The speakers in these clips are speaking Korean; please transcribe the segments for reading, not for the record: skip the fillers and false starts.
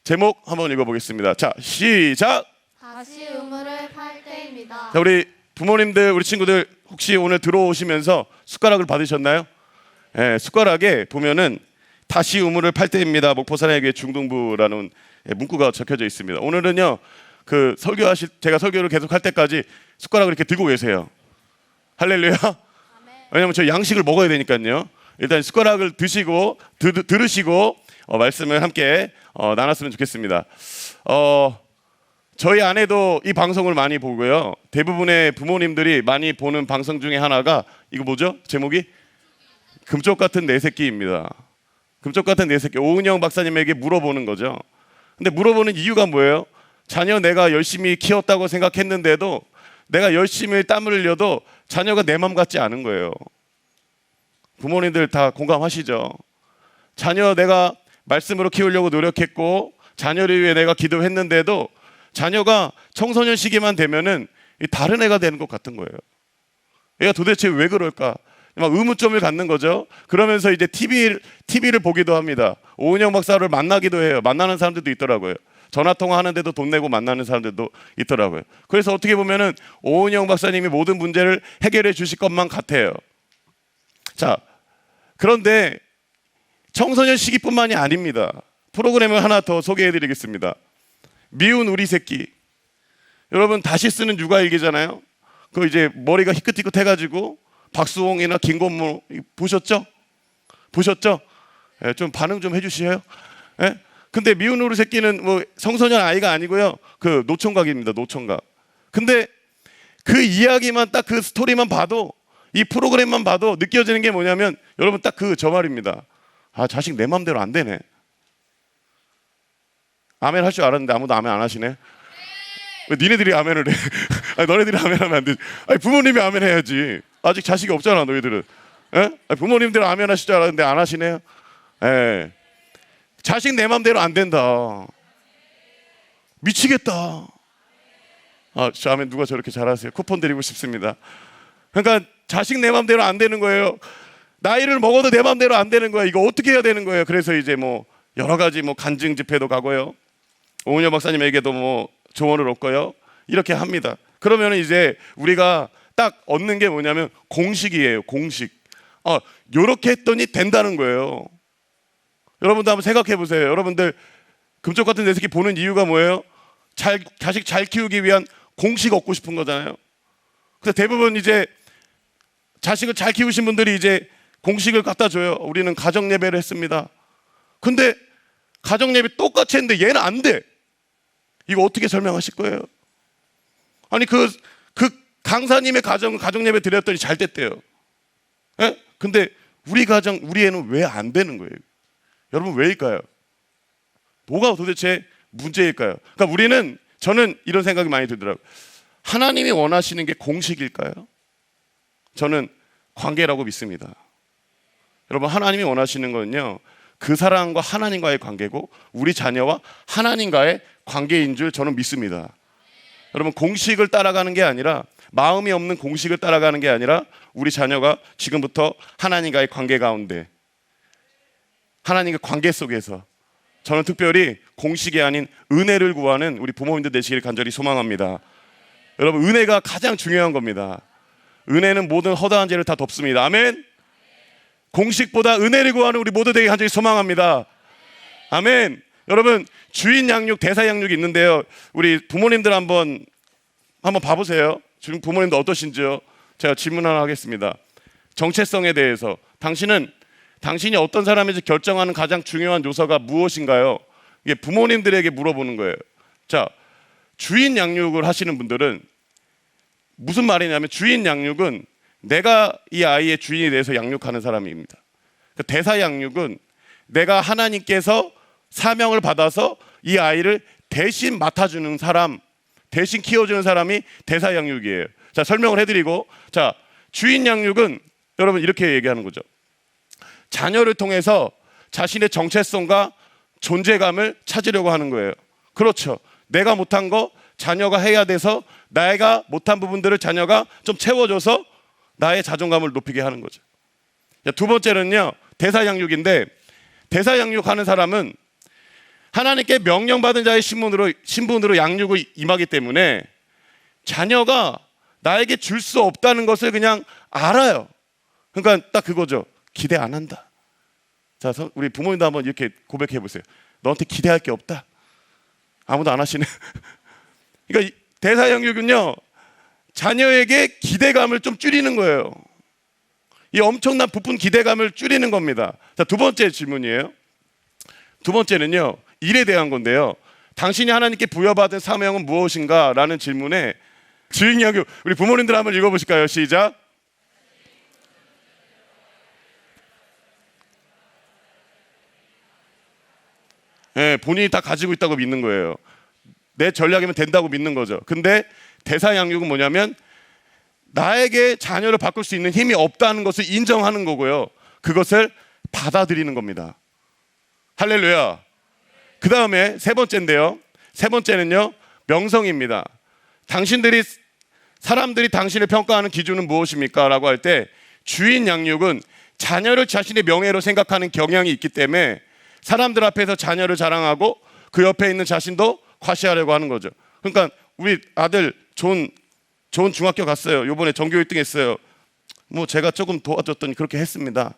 제목 한번 읽어보겠습니다. 자, 시작. 다시 우물을 팔 때입니다. 자, 우리 부모님들, 우리 친구들 혹시 오늘 들어오시면서 숟가락을 받으셨나요? 예, 숟가락에 보면은 다시 우물을 팔 때입니다. 목포사내교회 중등부라는 문구가 적혀져 있습니다. 오늘은요, 그 제가 설교를 계속 할 때까지 숟가락을 이렇게 들고 계세요. 할렐루야. 왜냐면 저 양식을 먹어야 되니까요. 일단 숟가락을 드시고 들으시고 말씀을 함께 나눴으면 좋겠습니다. 저희 아내도 이 방송을 많이 보고요. 대부분의 부모님들이 많이 보는 방송 중에 하나가 이거 뭐죠? 제목이 금쪽 같은 내 새끼입니다. 금쪽 같은 내 새끼. 오은영 박사님에게 물어보는 거죠. 근데 물어보는 이유가 뭐예요? 자녀 내가 열심히 키웠다고 생각했는데도 내가 열심히 땀을 흘려도 자녀가 내 맘 같지 않은 거예요. 부모님들 다 공감하시죠? 자녀 내가 말씀으로 키우려고 노력했고 자녀를 위해 내가 기도했는데도 자녀가 청소년 시기만 되면은 다른 애가 되는 것 같은 거예요. 얘가 도대체 왜 그럴까? 막 의문점을 갖는 거죠. 그러면서 이제 TV를 보기도 합니다. 오은영 박사를 만나기도 해요. 만나는 사람들도 있더라고요. 전화 통화하는데도 돈 내고 만나는 사람들도 있더라고요. 그래서 어떻게 보면은 오은영 박사님이 모든 문제를 해결해 주실 것만 같아요. 자, 그런데 청소년 시기뿐만이 아닙니다. 프로그램을 하나 더 소개해 드리겠습니다. 미운 우리 새끼. 여러분 다시 쓰는 육아일기잖아요. 그 이제 머리가 희끗희끗 해가지고 박수홍이나 김건모 보셨죠? 예, 좀 반응 좀 해주시에요. 예? 근데 미운 우리 새끼는 뭐 청소년 아이가 아니고요. 그 노총각입니다. 노총각. 근데 그 이야기만 딱 그 스토리만 봐도 이 프로그램만 봐도 느껴지는 게 뭐냐면 여러분 딱 저 말입니다. 아, 자식 내 맘대로 안 되네. 아멘 할 줄 알았는데 아무도 아멘 안 하시네. 왜 니네들이 아멘을 해? 아니, 너네들이 아멘하면 안 되지. 아니, 부모님이 아멘 해야지. 아직 자식이 없잖아 너희들은. 예? 아니, 부모님들 아멘 하실 줄 알았는데 안 하시네요. 예. 자식 내 맘대로 안 된다. 미치겠다. 아, 저 아멘 누가 저렇게 잘하세요? 쿠폰 드리고 싶습니다. 그러니까 자식 내 맘대로 안 되는 거예요. 나이를 먹어도 내 맘대로 안 되는 거예요. 이거 어떻게 해야 되는 거예요? 그래서 이제 뭐 여러 가지 뭐 간증 집회도 가고요. 오은영 박사님에게도 뭐 조언을 얻고요. 이렇게 합니다. 그러면 이제 우리가 딱 얻는 게 뭐냐면 공식이에요. 공식. 요렇게 했더니 된다는 거예요. 여러분도 한번 생각해 보세요. 여러분들 금쪽 같은 내 새끼 보는 이유가 뭐예요? 자식 잘 키우기 위한 공식 얻고 싶은 거잖아요. 그래서 대부분 이제 자식을 잘 키우신 분들이 이제 공식을 갖다 줘요. 우리는 가정 예배를 했습니다. 근데 가정 예배 똑같이 했는데 얘는 안 돼. 이거 어떻게 설명하실 거예요? 아니 그 강사님의 가정 예배 드렸더니 잘 됐대요. 예? 근데 우리 애는 왜 안 되는 거예요? 여러분 왜일까요? 뭐가 도대체 문제일까요? 그러니까 저는 이런 생각이 많이 들더라고요. 하나님이 원하시는 게 공식일까요? 저는 관계라고 믿습니다. 여러분 하나님이 원하시는 건요, 그 사람과 하나님과의 관계고 우리 자녀와 하나님과의 관계인 줄 저는 믿습니다. 여러분 공식을 따라가는 게 아니라, 마음이 없는 공식을 따라가는 게 아니라 우리 자녀가 지금부터 하나님과의 관계 가운데, 하나님과 관계 속에서 저는 특별히 공식이 아닌 은혜를 구하는 우리 부모님들 되시길 간절히 소망합니다. 여러분 은혜가 가장 중요한 겁니다. 은혜는 모든 허다한 죄를 다 덮습니다. 아멘. 공식보다 은혜를 구하는 우리 모두 되길 간절히 소망합니다. 아멘. 여러분 주인 양육, 대사 양육이 있는데요. 우리 부모님들 한번 봐보세요. 지금 부모님들 어떠신지요? 제가 질문 하나 하겠습니다. 정체성에 대해서 당신이 어떤 사람인지 결정하는 가장 중요한 요소가 무엇인가요? 이게 부모님들에게 물어보는 거예요. 자, 주인 양육을 하시는 분들은 무슨 말이냐면, 주인 양육은 내가 이 아이의 주인이 돼서 양육하는 사람입니다. 대사 양육은 내가 하나님께서 사명을 받아서 이 아이를 대신 맡아주는 사람, 대신 키워주는 사람이 대사 양육이에요. 자, 설명을 해드리고, 자, 주인 양육은 여러분 이렇게 얘기하는 거죠. 자녀를 통해서 자신의 정체성과 존재감을 찾으려고 하는 거예요. 그렇죠. 내가 못한 거 자녀가 해야 돼서 내가 못한 부분들을 자녀가 좀 채워줘서 나의 자존감을 높이게 하는 거죠. 두 번째는요, 대사 양육인데, 대사 양육하는 사람은 하나님께 명령받은 자의 신분으로 양육을 임하기 때문에 자녀가 나에게 줄 수 없다는 것을 그냥 알아요. 그러니까 딱 그거죠. 기대 안 한다. 자, 우리 부모님도 한번 이렇게 고백해 보세요. 너한테 기대할 게 없다. 아무도 안 하시네. 그러니까 대사양육은요, 자녀에게 기대감을 좀 줄이는 거예요. 이 엄청난 부푼 기대감을 줄이는 겁니다. 자, 두 번째 질문이에요. 두 번째는요, 일에 대한 건데요. 당신이 하나님께 부여받은 사명은 무엇인가? 라는 질문에 주인양육, 우리 부모님들 한번 읽어보실까요? 시작. 예, 본인이 다 가지고 있다고 믿는 거예요. 내 전략이면 된다고 믿는 거죠. 근데 대사양육은 뭐냐면 나에게 자녀를 바꿀 수 있는 힘이 없다는 것을 인정하는 거고요. 그것을 받아들이는 겁니다. 할렐루야. 그 다음에 세 번째인데요. 세 번째는요, 명성입니다. 사람들이 당신을 평가하는 기준은 무엇입니까? 라고 할 때 주인 양육은 자녀를 자신의 명예로 생각하는 경향이 있기 때문에 사람들 앞에서 자녀를 자랑하고 그 옆에 있는 자신도 과시하려고 하는 거죠. 그러니까 우리 아들 좋은 중학교 갔어요. 요번에 전교 1등 했어요. 뭐 제가 조금 도와줬더니 그렇게 했습니다.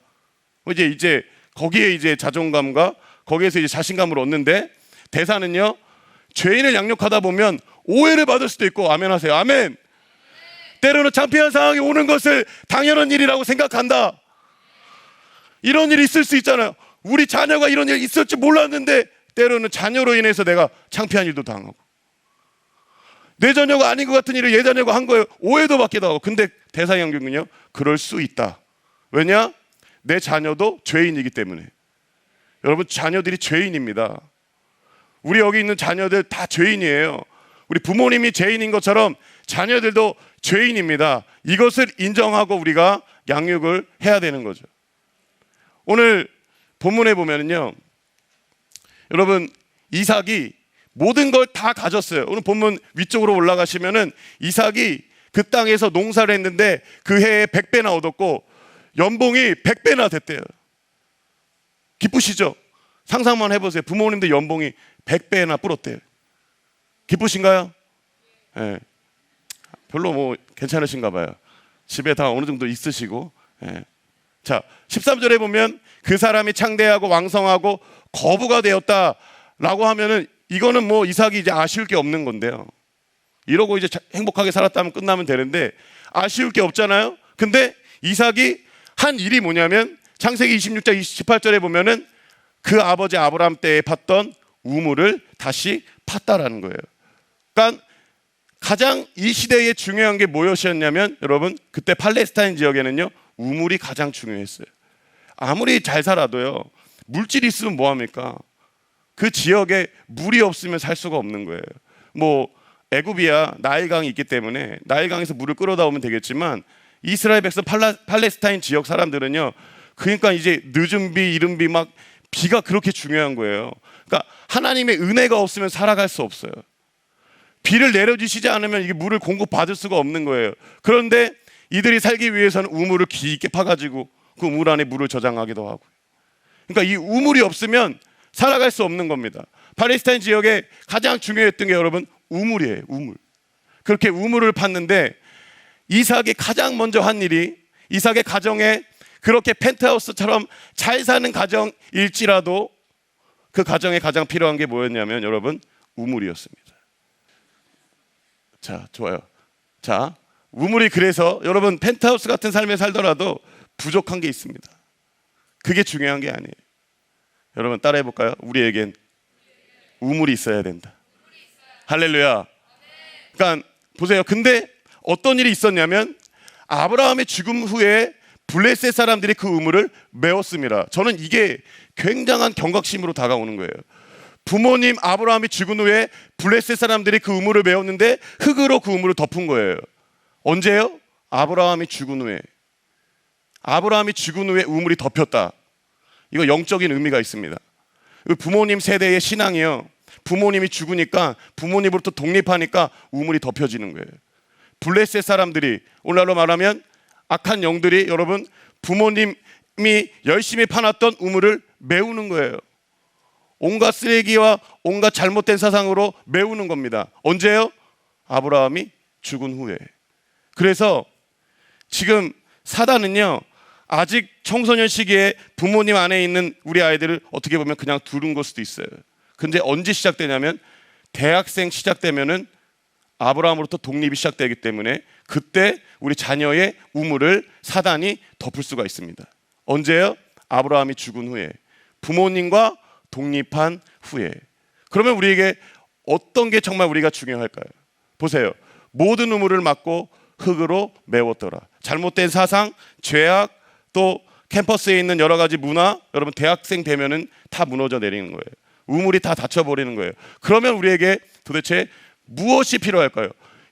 이제 거기에 이제 자존감과 거기에서 이제 자신감을 얻는데, 대사는요, 죄인을 양육하다 보면 오해를 받을 수도 있고, 아멘 하세요. 아멘. 때로는 창피한 상황이 오는 것을 당연한 일이라고 생각한다. 이런 일이 있을 수 있잖아요. 우리 자녀가 이런 일이 있을 줄 몰랐는데 때로는 자녀로 인해서 내가 창피한 일도 당하고, 내 자녀가 아닌 것 같은 일을 얘 자녀가 한 거예요. 오해도 받기도 하고. 근데 대사양육은요, 그럴 수 있다. 왜냐? 내 자녀도 죄인이기 때문에. 여러분, 자녀들이 죄인입니다. 우리 여기 있는 자녀들 다 죄인이에요. 우리 부모님이 죄인인 것처럼 자녀들도 죄인입니다. 이것을 인정하고 우리가 양육을 해야 되는 거죠. 오늘 본문에 보면은요, 여러분, 이삭이 모든 걸 다 가졌어요. 오늘 본문 위쪽으로 올라가시면은 이삭이 그 땅에서 농사를 했는데 그 해에 100배나 얻었고 연봉이 100배나 됐대요. 기쁘시죠? 상상만 해보세요. 부모님들 연봉이 100배나 불었대요. 기쁘신가요? 네. 별로 뭐 괜찮으신가 봐요. 집에 다 어느 정도 있으시고. 네. 자, 13절에 보면 그 사람이 창대하고 왕성하고 거부가 되었다라고 하면은 이거는 뭐 이삭이 이제 아쉬울 게 없는 건데요. 이러고 이제 행복하게 살았다면 끝나면 되는데 아쉬울 게 없잖아요. 근데 이삭이 한 일이 뭐냐면 창세기 26장 28절에 보면은 그 아버지 아브라함 때에 팠던 우물을 다시 팠다라는 거예요. 그러니까 가장 이 시대에 중요한 게 무엇이었냐면, 여러분, 그때 팔레스타인 지역에는요, 우물이 가장 중요했어요. 아무리 잘 살아도요, 물질이 있으면 뭐합니까? 그 지역에 물이 없으면 살 수가 없는 거예요. 뭐 애굽이야 나일강이 있기 때문에 나일강에서 물을 끌어다 오면 되겠지만, 이스라엘 백성 팔레스타인 지역 사람들은요, 그러니까 이제 늦은 비, 이른 비, 막 비가 그렇게 중요한 거예요. 그러니까 하나님의 은혜가 없으면 살아갈 수 없어요. 비를 내려주시지 않으면 이게 물을 공급받을 수가 없는 거예요. 그런데 이들이 살기 위해서는 우물을 깊게 파가지고 그 우물 안에 물을 저장하기도 하고, 그러니까 이 우물이 없으면 살아갈 수 없는 겁니다. 팔레스타인 지역에 가장 중요했던 게 여러분 우물이에요. 우물. 그렇게 우물을 팠는데 이삭이 가장 먼저 한 일이, 이삭의 가정에 그렇게 펜트하우스처럼 잘 사는 가정일지라도 그 가정에 가장 필요한 게 뭐였냐면 여러분 우물이었습니다. 자, 좋아요. 자, 우물이, 그래서 여러분 펜트하우스 같은 삶에 살더라도 부족한 게 있습니다. 그게 중요한 게 아니에요. 여러분 따라해 볼까요? 우리에겐 우물이 있어야 된다. 할렐루야. 그러니까 보세요. 근데 어떤 일이 있었냐면 아브라함의 죽음 후에 블레셋 사람들이 그 우물을 메웠습니다. 저는 이게 굉장한 경각심으로 다가오는 거예요. 부모님 아브라함이 죽은 후에 블레셋 사람들이 그 우물을 메웠는데 흙으로 그 우물을 덮은 거예요. 언제요? 아브라함이 죽은 후에. 아브라함이 죽은 후에 우물이 덮였다. 이거 영적인 의미가 있습니다. 부모님 세대의 신앙이요, 부모님이 죽으니까 부모님으로부터 독립하니까 우물이 덮여지는 거예요. 블레셋 사람들이, 오늘날로 말하면 악한 영들이 여러분 부모님이 열심히 파놨던 우물을 메우는 거예요. 온갖 쓰레기와 온갖 잘못된 사상으로 메우는 겁니다. 언제요? 아브라함이 죽은 후에. 그래서 지금 사단은요, 아직 청소년 시기에 부모님 안에 있는 우리 아이들을 어떻게 보면 그냥 두는 걸 수도 있어요. 근데 언제 시작되냐면 대학생 시작되면은 아브라함으로부터 독립이 시작되기 때문에 그때 우리 자녀의 우물을 사단이 덮을 수가 있습니다. 언제요? 아브라함이 죽은 후에, 부모님과 독립한 후에. 그러면 우리에게 어떤 게 정말 우리가 중요할까요? 보세요. 모든 우물을 막고 흙으로 메웠더라. 잘못된 사상, 죄악, 또 캠퍼스에 있는 여러 가지 문화, 여러분 대학생 되면은 다 무너져 내리는 거예요. 우물이 다 닫혀버리는 거예요. 그러면 우리에게 도대체 무엇이 필요할까요?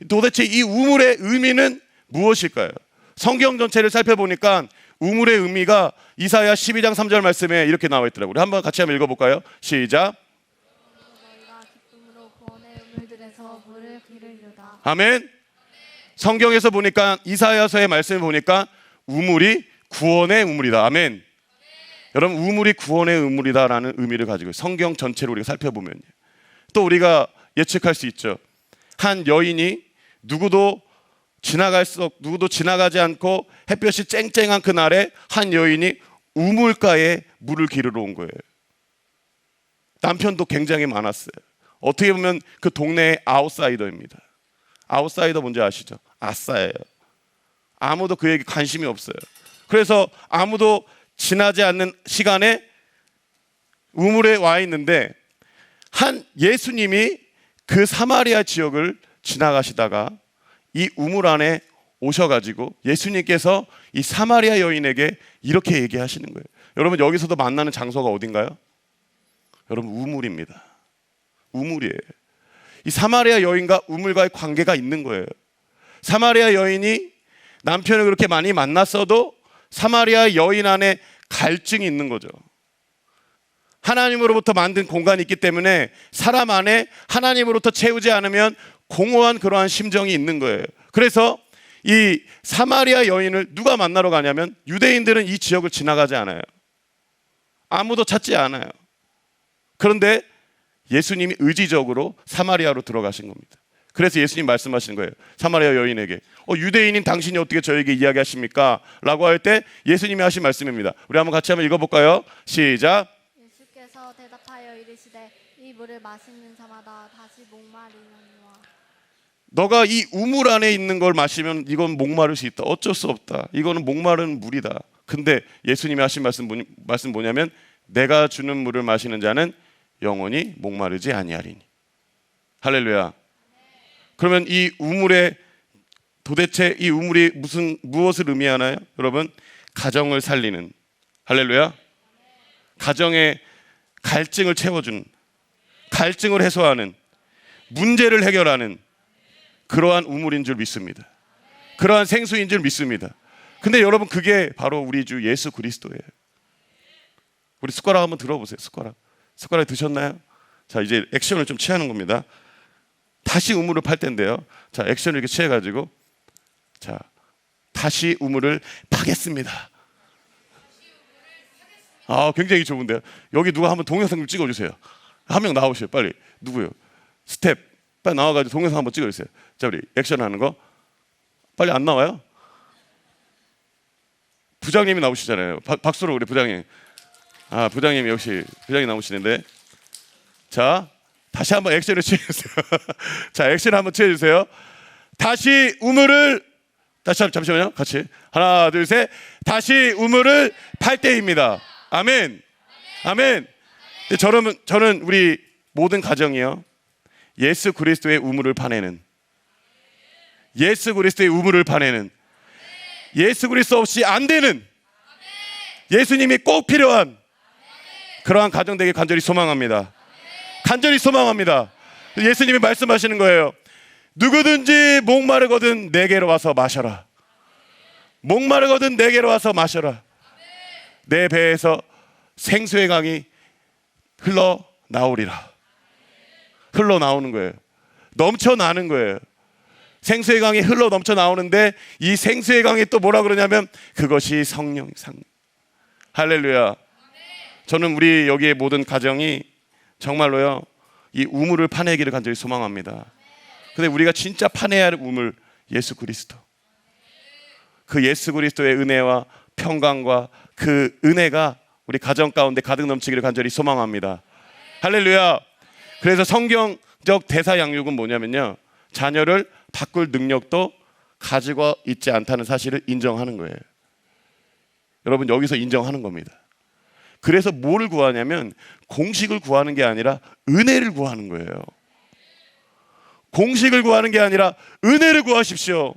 도대체 이 우물의 의미는 무엇일까요? 성경 전체를 살펴보니까 우물의 의미가 이사야 12장 3절 말씀에 이렇게 나와 있더라고요. 우리 한번 같이 한번 읽어볼까요? 시작. 너희가 기쁨으로 구원의 우물들에서 물을 기르리로다. 아멘. 성경에서 보니까 이사야서의 말씀을 보니까 우물이 구원의 우물이다. 아멘. 여러분, 우물이 구원의 우물이다라는 의미를 가지고 성경 전체를 우리가 살펴보면요, 또 우리가 예측할 수 있죠. 한 여인이 누구도 지나가지 않고 햇볕이 쨍쨍한 그날에 한 여인이 우물가에 물을 기르러 온 거예요. 남편도 굉장히 많았어요. 어떻게 보면 그 동네의 아웃사이더입니다. 아웃사이더 뭔지 아시죠? 아싸예요. 아무도 그에게 관심이 없어요. 그래서 아무도 지나지 않는 시간에 우물에 와 있는데 한 예수님이 그 사마리아 지역을 지나가시다가 이 우물 안에 오셔가지고 예수님께서 이 사마리아 여인에게 이렇게 얘기하시는 거예요. 여러분, 여기서도 만나는 장소가 어딘가요? 여러분, 우물입니다. 우물이에요. 이 사마리아 여인과 우물과의 관계가 있는 거예요. 사마리아 여인이 남편을 그렇게 많이 만났어도 사마리아 여인 안에 갈증이 있는 거죠. 하나님으로부터 만든 공간이 있기 때문에 사람 안에 하나님으로부터 채우지 않으면 공허한 그러한 심정이 있는 거예요. 그래서 이 사마리아 여인을 누가 만나러 가냐면 유대인들은 이 지역을 지나가지 않아요. 아무도 찾지 않아요. 그런데 예수님이 의지적으로 사마리아로 들어가신 겁니다. 그래서 예수님 말씀하시는 거예요. 사마리아 여인에게 유대인인 당신이 어떻게 저에게 이야기하십니까? 라고 할 때 예수님이 하신 말씀입니다. 우리 한번 같이 한번 읽어볼까요? 시작. 예수께서 대답하여 이르시되 이 물을 마시는 자마다 다시 목마르느니와. 너가 이 우물 안에 있는 걸 마시면 이건 목마를 수 있다. 어쩔 수 없다. 이거는 목마른 물이다. 근데 예수님이 하신 말씀 뭐냐면 내가 주는 물을 마시는 자는 영원히 목마르지 아니하리니. 할렐루야. 그러면 이 우물에 도대체 이 우물이 무엇을 의미하나요? 여러분, 가정을 살리는, 할렐루야, 가정의 갈증을 채워주는, 갈증을 해소하는, 문제를 해결하는 그러한 우물인 줄 믿습니다. 그러한 생수인 줄 믿습니다. 근데 여러분, 그게 바로 우리 주 예수 그리스도예요. 우리 숟가락 한번 들어보세요. 숟가락 드셨나요? 자, 이제 액션을 좀 취하는 겁니다. 다시 우물을 팔 텐데요. 자, 액션을 이렇게 취해가지고, 자, 다시 우물을 파겠습니다. 아, 굉장히 좋은데요. 여기 누가 한번 동영상 좀 찍어주세요. 한 명 나오세요, 빨리. 누구요? 스텝 빨리 나와가지고 동영상 한번 찍어주세요. 자, 우리 액션하는 거 빨리 안 나와요? 부장님이 나오시잖아요. 박수로 우리 부장님. 아, 부장님 역시 부장님 나오시는데, 자, 다시 한번 액션을 취해주세요. 자, 액션 한번 취해주세요. 다시 우물을, 다시 잠시만요. 같이 하나 둘 셋. 다시 우물을 팔 때입니다. 아멘. 아멘. 저는 우리 모든 가정이요, 예수 그리스도의 우물을 파내는, 예수 그리스도의 우물을 파내는, 예수 그리스도 없이 안 되는, 예수님이 꼭 필요한 그러한 가정 되길 간절히 소망합니다. 간절히 소망합니다. 예수님이 말씀하시는 거예요. 누구든지 목마르거든 내게로 와서 마셔라. 목마르거든 내게로 와서 마셔라. 내 배에서 생수의 강이 흘러나오리라. 흘러나오는 거예요. 넘쳐나는 거예요. 생수의 강이 흘러 넘쳐나오는데 이 생수의 강이 또 뭐라 그러냐면 그것이 성령. 할렐루야. 저는 우리 여기의 모든 가정이 정말로요, 이 우물을 파내기를 간절히 소망합니다. 근데 우리가 진짜 파내야 할 우물, 예수 그리스도. 그 예수 그리스도의 은혜와 평강과 그 은혜가 우리 가정 가운데 가득 넘치기를 간절히 소망합니다. 할렐루야. 그래서 성경적 대사 양육은 뭐냐면요, 자녀를 바꿀 능력도 가지고 있지 않다는 사실을 인정하는 거예요. 여러분, 여기서 인정하는 겁니다. 그래서 뭐를 구하냐면 공식을 구하는 게 아니라 은혜를 구하는 거예요. 공식을 구하는 게 아니라 은혜를 구하십시오.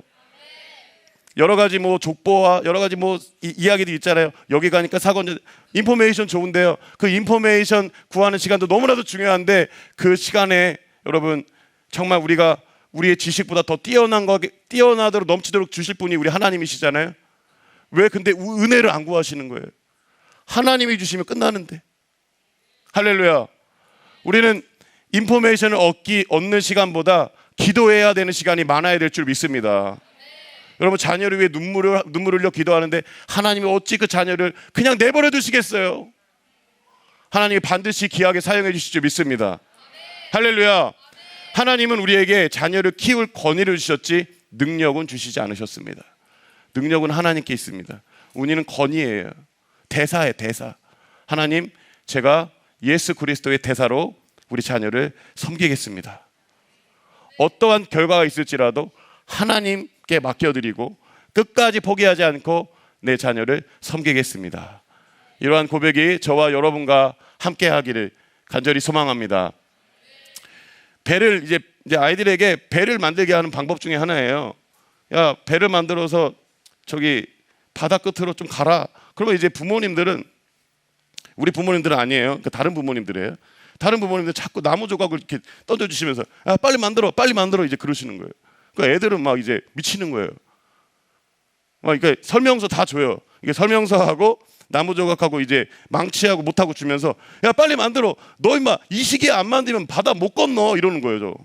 여러 가지 뭐 족보와 여러 가지 뭐 이야기도 있잖아요. 여기 가니까 사건 인포메이션 좋은데요, 그 인포메이션 구하는 시간도 너무나도 중요한데 그 시간에 여러분 정말 우리가 우리의 지식보다 더 뛰어나도록 넘치도록 주실 분이 우리 하나님이시잖아요. 왜 근데 은혜를 안 구하시는 거예요? 하나님이 주시면 끝나는데. 할렐루야. 우리는 인포메이션을 얻는 시간보다 기도해야 되는 시간이 많아야 될 줄 믿습니다. 여러분, 자녀를 위해 눈물을 흘려 기도하는데 하나님이 어찌 그 자녀를 그냥 내버려 두시겠어요? 하나님이 반드시 귀하게 사용해 주실 줄 믿습니다. 할렐루야. 하나님은 우리에게 자녀를 키울 권위를 주셨지 능력은 주시지 않으셨습니다. 능력은 하나님께 있습니다. 우리는 권위예요. 대사예요, 대사. 하나님, 제가 예수 그리스도의 대사로 우리 자녀를 섬기겠습니다. 어떠한 결과가 있을지라도 하나님께 맡겨드리고 끝까지 포기하지 않고 내 자녀를 섬기겠습니다. 이러한 고백이 저와 여러분과 함께 하기를 간절히 소망합니다. 배를 이제 아이들에게 배를 만들게 하는 방법 중에 하나예요. 야, 배를 만들어서 저기 바다 끝으로 좀 가라. 그러면 이제 부모님들은, 우리 부모님들은 아니에요. 그러니까 다른 부모님들이에요. 다른 부모님들 자꾸 나무 조각을 이렇게 던져주시면서 야, 빨리 만들어 이제 그러시는 거예요. 그러니까 애들은 막 이제 미치는 거예요. 막 이렇게 설명서 다 줘요. 이게 설명서하고 나무 조각하고 이제 망치하고 못하고 주면서 야, 빨리 만들어. 너 임마 이 시기에 안 만들면 바다 못 건너 이러는 거예요.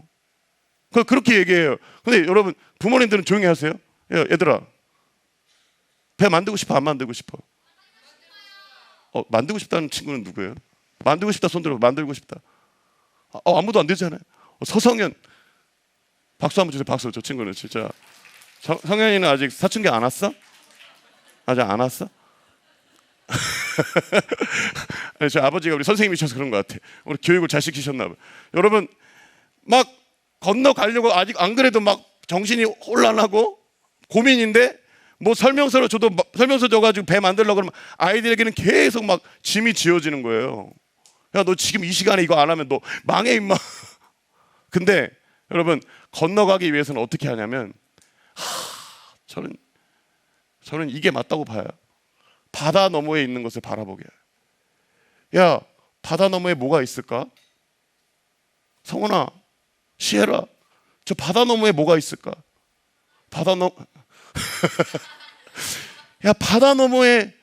그렇게 얘기해요. 근데 여러분, 부모님들은 조용히 하세요. 야, 얘들아, 배 만들고 싶어 안 만들고 싶어? 만들고 싶다는 친구는 누구예요? 만들고 싶다 손 들어. 만들고 싶다. 아무도 안 되잖아요. 서성현, 박수 한번 주세요. 박수. 저 친구는 진짜. 성현이는 아직 사춘기 안 왔어? 아직 안 왔어? 저 아버지가 우리 선생님이셔서 그런 것 같아. 우리 교육을 잘 시키셨나 봐요. 여러분, 막 건너가려고 아직 안 그래도 막 정신이 혼란하고 고민인데 뭐 설명서 줘가지고 배 만들려고 그러면 아이들에게는 계속 막 짐이 지어지는 거예요. 야, 너 지금 이 시간에 이거 안 하면 너 망해 임마. 근데 여러분, 건너가기 위해서는 어떻게 하냐면 저는 이게 맞다고 봐요. 바다 너머에 있는 것을 바라보게 해요. 야, 바다 너머에 뭐가 있을까? 성훈아, 시에라, 저 바다 너머에 뭐가 있을까? 야, 바다 너머에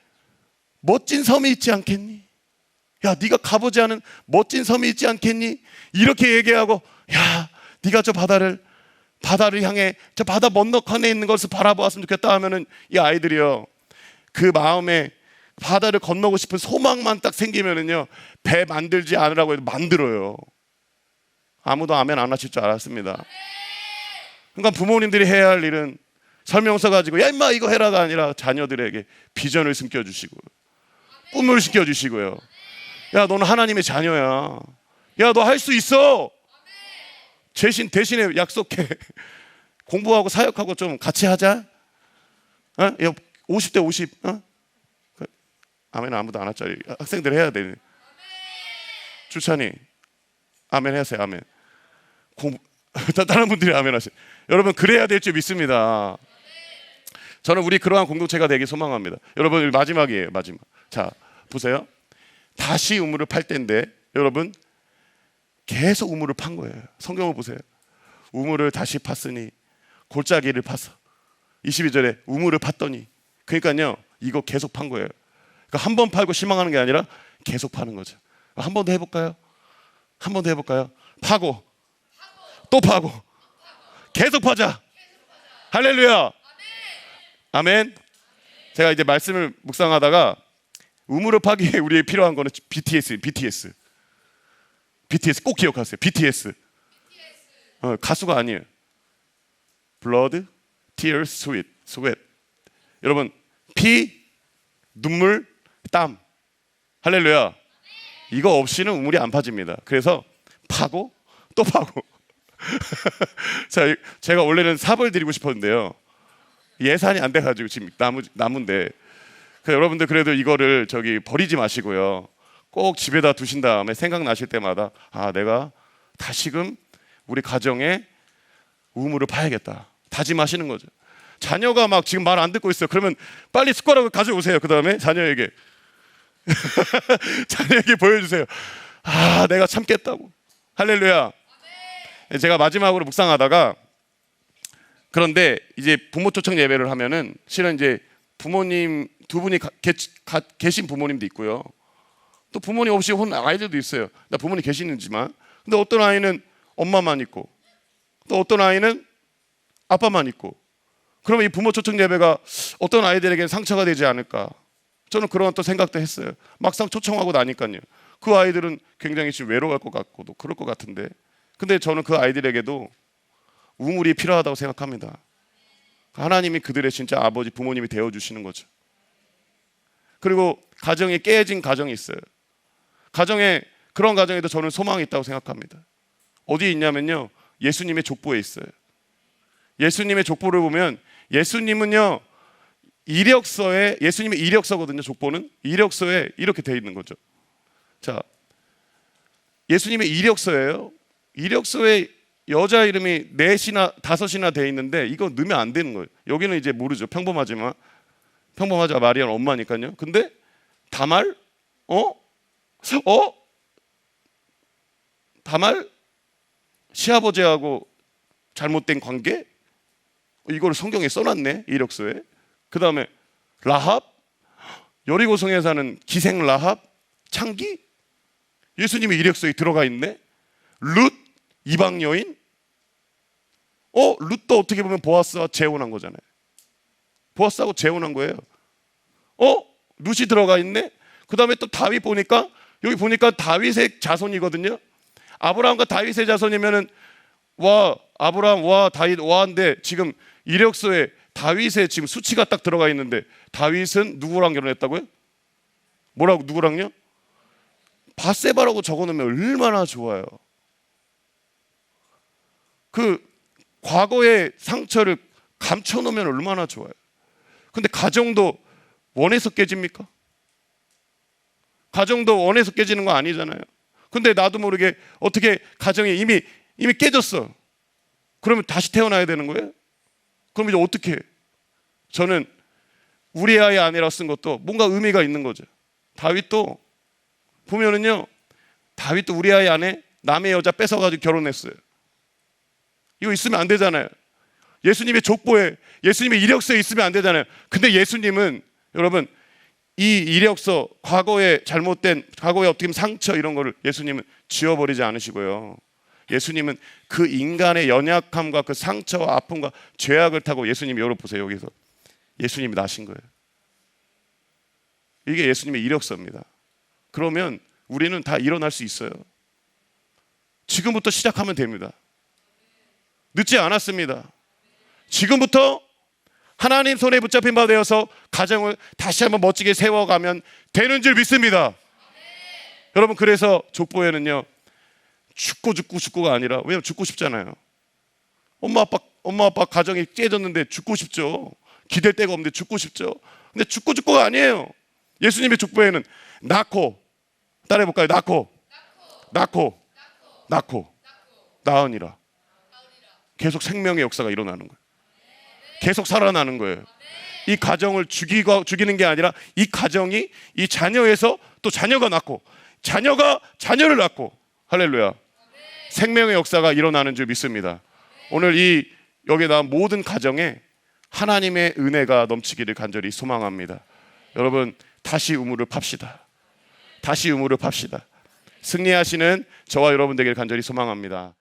멋진 섬이 있지 않겠니? 야, 네가 가보지 않은 멋진 섬이 있지 않겠니? 이렇게 얘기하고, 야, 네가 저 바다를 향해 저 바다 먼너컨에 있는 것을 바라보았으면 좋겠다 하면은 이 아이들이요, 그 마음에 바다를 건너고 싶은 소망만 딱 생기면은요, 배 만들지 않으라고 해도 만들어요. 아무도 아멘 안 하실 줄 알았습니다. 그러니까 부모님들이 해야 할 일은 설명서 가지고 야 임마 이거 해라가 아니라 자녀들에게 비전을 심겨주시고 꿈을 심겨주시고요. 야, 너는 하나님의 자녀야. 야, 너 할 수 있어. 대신에 약속해. 공부하고 사역하고 좀 같이 하자. 50대 50. 아멘. 아무도 안 할짜리. 학생들 해야 돼. 주찬이 아멘 하세요. 아멘. 다른 분들이 아멘 하세요. 여러분, 그래야 될 줄 믿습니다. 저는 우리 그러한 공동체가 되길 소망합니다. 여러분, 마지막이에요. 마지막. 자, 보세요. 다시 우물을 팔 때인데 여러분, 계속 우물을 판 거예요. 성경을 보세요. 우물을 다시 팠으니 골짜기를 팠어. 22절에 우물을 팠더니, 그러니까요, 이거 계속 판 거예요. 그러니까 한 번 팔고 실망하는 게 아니라 계속 파는 거죠. 한 번 더 해볼까요? 파고 또 파고 계속 파자. 할렐루야. 아멘. 제가 이제 말씀을 묵상하다가 우물을 파기에 우리에 필요한 거는 BTS. BTS 꼭 기억하세요. BTS. 가수가 아니에요. Blood, Tears, Sweat. 여러분, 피, 눈물, 땀. 할렐루야. 이거 없이는 우물이 안 파집니다. 그래서 파고 또 파고. 자, 제가 원래는 삽을 드리고 싶었는데요. 예산이 안 돼가지고 지금 나무인데. 여러분들 그래도 이거를 버리지 마시고요. 꼭 집에다 두신 다음에 생각나실 때마다 내가 다시금 우리 가정에 우물을 파야겠다. 다짐하시는 거죠. 자녀가 막 지금 말 안 듣고 있어요. 그러면 빨리 숟가락을 가져오세요. 그 다음에 자녀에게 보여주세요. 내가 참겠다고. 할렐루야. 제가 마지막으로 묵상하다가 그런데 이제 부모 초청 예배를 하면은 실은 이제 부모님 두 분이 계신 부모님도 있고요. 또 부모님 없이 혼 아이들도 있어요. 나 부모님 계시는지만. 근데 어떤 아이는 엄마만 있고 또 어떤 아이는 아빠만 있고. 그러면 이 부모 초청 예배가 어떤 아이들에게는 상처가 되지 않을까. 저는 그런 또 생각도 했어요. 막상 초청하고 나니까요. 그 아이들은 굉장히 지금 외로워할 것 같고도 그럴 것 같은데. 근데 저는 그 아이들에게도 우물이 필요하다고 생각합니다. 하나님이 그들의 진짜 아버지, 부모님이 되어주시는 거죠. 그리고 가정이 깨진 가정이 있어요. 그런 가정에도 저는 소망이 있다고 생각합니다. 어디에 있냐면요, 예수님의 족보에 있어요. 예수님의 족보를 보면 예수님은요, 예수님의 이력서거든요. 족보는 이력서에 이렇게 돼 있는 거죠. 자, 예수님의 이력서예요. 이력서에 여자 이름이 4이나 5이나 돼 있는데 이거 넣으면 안 되는 거예요. 여기는 이제 모르죠. 평범하지만 마리아는 엄마니까요. 근데 다말 다말 시아버지하고 잘못된 관계? 이걸 성경에 써놨네. 이력서에. 그 다음에 라합, 여리고성에 사는 기생 라합, 창기, 예수님의 이력서에 들어가 있네. 룻, 이방 여인. 룻도 어떻게 보면 보아스와 재혼한 거잖아요. 보아스하고 재혼한 거예요. 룻이 들어가 있네. 그 다음에 또 다윗 보니까 여기 보니까 다윗의 자손이거든요. 아브라함과 다윗의 자손이면은 아브라함 다윗 와인데 지금 이력서에 다윗의 지금 수치가 딱 들어가 있는데 다윗은 누구랑 결혼했다고요? 누구랑요? 바세바라고 적어놓으면 얼마나 좋아요. 그 과거의 상처를 감춰놓으면 얼마나 좋아요. 근데 가정도 원해서 깨집니까? 가정도 원해서 깨지는 거 아니잖아요. 근데 나도 모르게 어떻게 가정이 이미 깨졌어. 그러면 다시 태어나야 되는 거예요? 그럼 이제 어떻게 해? 저는 우리 아이 아니라 쓴 것도 뭔가 의미가 있는 거죠. 다윗도 보면은요, 다윗도 우리 아이 안에 남의 여자 뺏어가지고 결혼했어요. 이거 있으면 안 되잖아요. 예수님의 족보에, 예수님의 이력서에 있으면 안 되잖아요. 근데 예수님은 여러분 이 이력서, 과거에 어떻게 보면 상처 이런 거를 예수님은 지워버리지 않으시고요. 예수님은 그 인간의 연약함과 그 상처와 아픔과 죄악을 타고 예수님이 열어보세요. 여기서 예수님이 나신 거예요. 이게 예수님의 이력서입니다. 그러면 우리는 다 일어날 수 있어요. 지금부터 시작하면 됩니다. 늦지 않았습니다. 지금부터 하나님 손에 붙잡힌 바 되어서 가정을 다시 한번 멋지게 세워가면 되는 줄 믿습니다. 여러분, 그래서 족보에는요, 죽고가 아니라, 왜냐면 죽고 싶잖아요. 엄마 아빠 가정이 깨졌는데 죽고 싶죠. 기댈 데가 없는데 죽고 싶죠. 근데 죽고가 아니에요. 예수님의 족보에는 낳고, 따라해볼까요? 낳고 나으니라. 계속 생명의 역사가 일어나는 거예요. 계속 살아나는 거예요. 이 가정을 죽이는 게 아니라 이 가정이 이 자녀에서 또 자녀가 낳고 자녀가 자녀를 낳고, 할렐루야, 생명의 역사가 일어나는 줄 믿습니다. 오늘 여기에 나온 모든 가정에 하나님의 은혜가 넘치기를 간절히 소망합니다. 여러분, 다시 우물을 팝시다. 승리하시는 저와 여러분 되기를 간절히 소망합니다.